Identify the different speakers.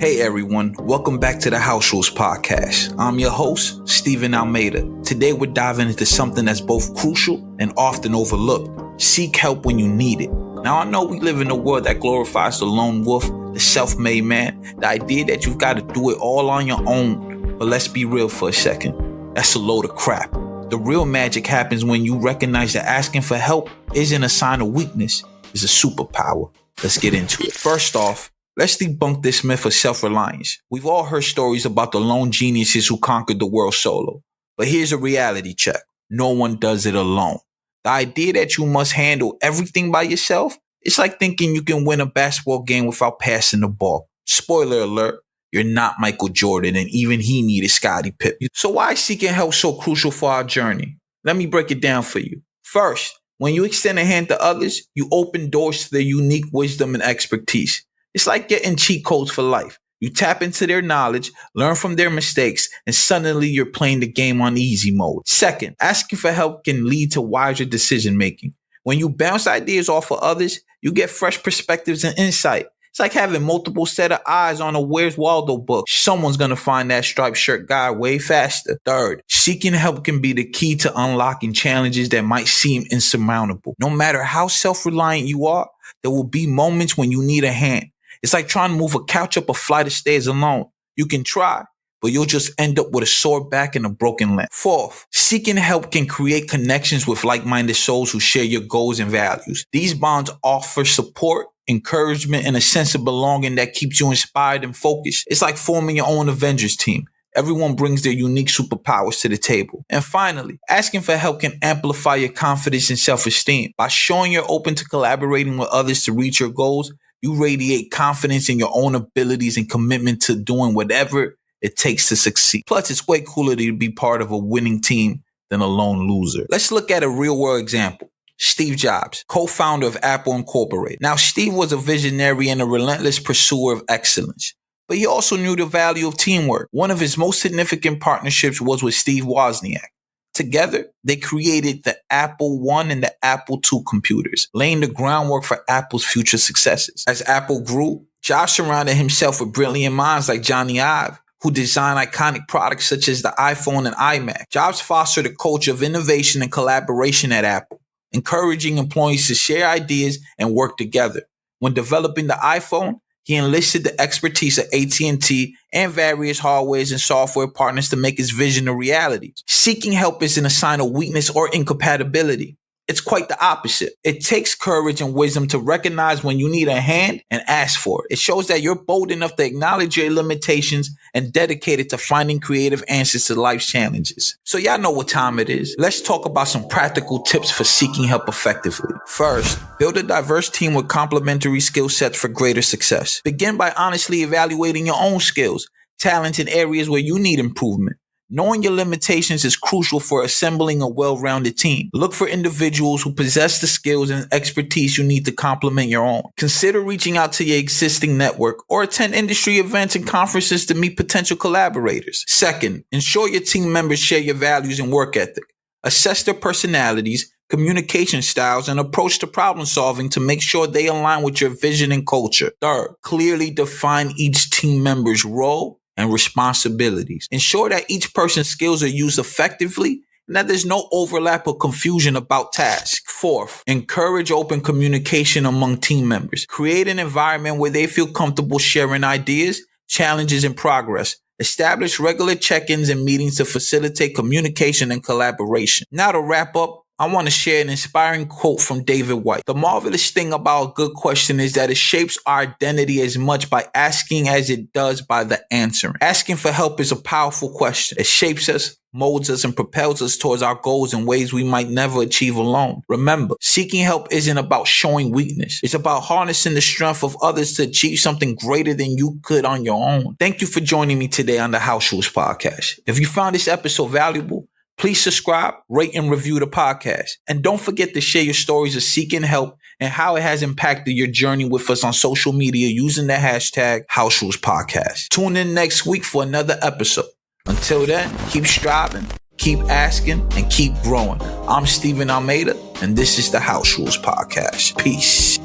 Speaker 1: Hey everyone, welcome back to the House Rules Podcast. I'm your host, Stephen Almeida. Today we're diving into something that's both crucial and often overlooked. Seek help when you need it. Now I know we live in a world that glorifies the lone wolf, the self-made man, the idea that you've got to do it all on your own. But let's be real for a second. That's a load of crap. The real magic happens when you recognize that asking for help isn't a sign of weakness, it's a superpower. Let's get into it. First off, let's debunk this myth of self-reliance. We've all heard stories about the lone geniuses who conquered the world solo. But here's a reality check. No one does it alone. The idea that you must handle everything by yourself, it's like thinking you can win a basketball game without passing the ball. Spoiler alert, you're not Michael Jordan, and even he needed Scottie Pippen. So why is seeking help so crucial for our journey? Let me break it down for you. First, when you extend a hand to others, you open doors to their unique wisdom and expertise. It's like getting cheat codes for life. You tap into their knowledge, learn from their mistakes, and suddenly you're playing the game on easy mode. Second, asking for help can lead to wiser decision making. When you bounce ideas off of others, you get fresh perspectives and insight. It's like having multiple set of eyes on a Where's Waldo book. Someone's going to find that striped shirt guy way faster. Third, seeking help can be the key to unlocking challenges that might seem insurmountable. No matter how self-reliant you are, there will be moments when you need a hand. It's like trying to move a couch up a flight of stairs alone. You can try, but you'll just end up with a sore back and a broken leg. Fourth, seeking help can create connections with like-minded souls who share your goals and values. These bonds offer support, encouragement, and a sense of belonging that keeps you inspired and focused. It's like forming your own Avengers team. Everyone brings their unique superpowers to the table. And finally, asking for help can amplify your confidence and self-esteem. By showing you're open to collaborating with others to reach your goals, you radiate confidence in your own abilities and commitment to doing whatever it takes to succeed. Plus, it's way cooler to be part of a winning team than a lone loser. Let's look at a real-world example. Steve Jobs, co-founder of Apple Incorporated. Now, Steve was a visionary and a relentless pursuer of excellence, but he also knew the value of teamwork. One of his most significant partnerships was with Steve Wozniak. Together, they created the Apple I and the Apple II computers, laying the groundwork for Apple's future successes. As Apple grew, Jobs surrounded himself with brilliant minds like Johnny Ive, who designed iconic products such as the iPhone and iMac. Jobs fostered a culture of innovation and collaboration at Apple, encouraging employees to share ideas and work together. When developing the iPhone, he enlisted the expertise of AT&T and various hardware and software partners to make his vision a reality. Seeking help isn't a sign of weakness or incompatibility. It's quite the opposite. It takes courage and wisdom to recognize when you need a hand and ask for it. It shows that you're bold enough to acknowledge your limitations and dedicated to finding creative answers to life's challenges. So y'all know what time it is. Let's talk about some practical tips for seeking help effectively. First, build a diverse team with complementary skill sets for greater success. Begin by honestly evaluating your own skills, talents, and areas where you need improvement. Knowing your limitations is crucial for assembling a well-rounded team. Look for individuals who possess the skills and expertise you need to complement your own. Consider reaching out to your existing network or attend industry events and conferences to meet potential collaborators. Second, ensure your team members share your values and work ethic. Assess their personalities, communication styles, and approach to problem solving to make sure they align with your vision and culture. Third, clearly define each team member's role and responsibilities. Ensure that each person's skills are used effectively and that there's no overlap or confusion about tasks. Fourth, encourage open communication among team members. Create an environment where they feel comfortable sharing ideas, challenges, and progress. Establish regular check-ins and meetings to facilitate communication and collaboration. Now to wrap up, I want to share an inspiring quote from David White. The marvelous thing about a good question is that it shapes our identity as much by asking as it does by the answering. Asking for help is a powerful question. It shapes us, molds us, and propels us towards our goals in ways we might never achieve alone. Remember, seeking help isn't about showing weakness. It's about harnessing the strength of others to achieve something greater than you could on your own. Thank you for joining me today on the House Rules Podcast. If you found this episode valuable, please subscribe, rate, and review the podcast. And don't forget to share your stories of seeking help and how it has impacted your journey with us on social media using the hashtag House Rules Podcast. Tune in next week for another episode. Until then, keep striving, keep asking, and keep growing. I'm Stephen Almeida, and this is the House Rules Podcast. Peace.